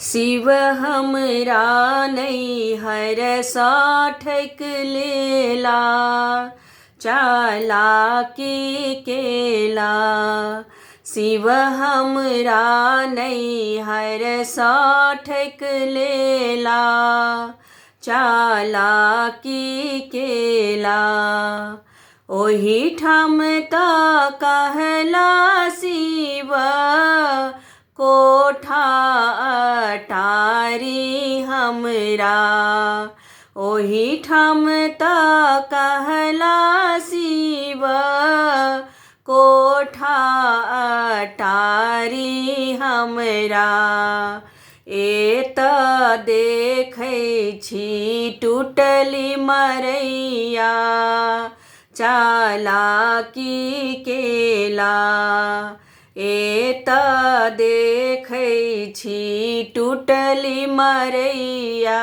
शिव हमरा नैहर साठक लेला, चालाकी केला। शिव हमरा नैहर साठक लेला, चालाकी केला। ओही ठाम त कहला शिव, कोठा अटारी हमरा। ओही ठाम त कहला शिव, कोठा अटारी हमरा। एत देखै छी टूटली मरैया, चालाकी केला। एत देखै छी टूटली मरैया,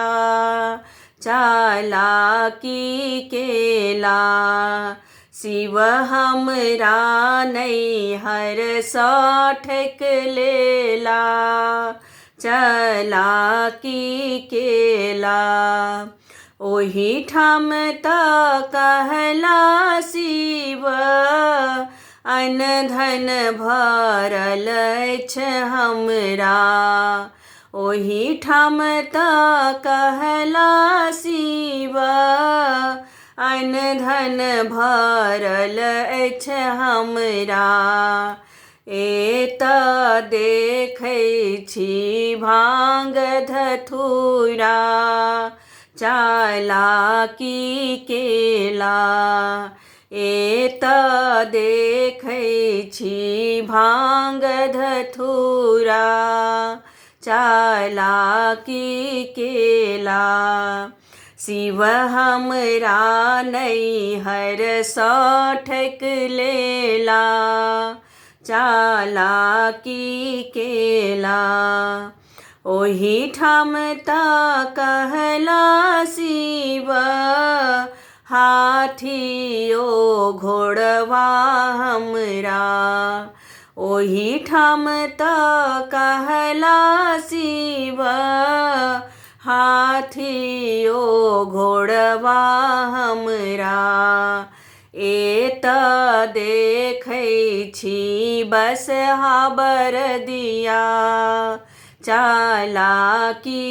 चालाकी केला। शिव हमरा नैहर साठक लेला, चालाकी केला। ओही ठाम त कहला शिव, अन्न धन भरल अछि हमरा। ओही ठाम त कहला शिव, अन्न धन भरल अछि हमरा। एत देखै छी भांग धथुरा, चालाकी केला। एत देखै छी भांग धथुरा, चालाकी केला। शिव हमरा नैहर साठक लेला, चालाकी केला। ओही ठाम त कहला शिव, हाथियो घोड़वा हमरा। ओही ठाम त कहला शिव, हाथियो घोड़वा हमरा। एत देखै छी बसहा बरदिया, चालाकी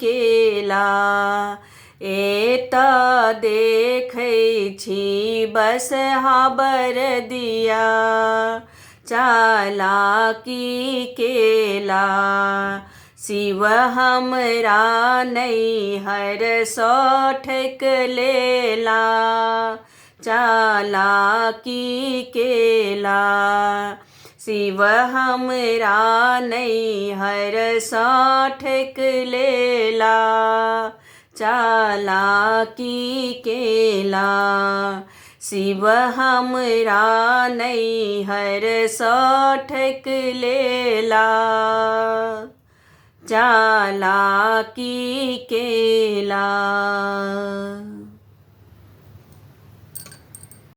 केला। एत देखै छी बसहा बरदिया, चालाकी केला। शिव हमरा नैहर साठक लेला, चालाकी केला। शिव हमरा नैहर साठक लेला, चालाकी केला। शिव हमरा नैहर साठक लेला, चालाकी केला।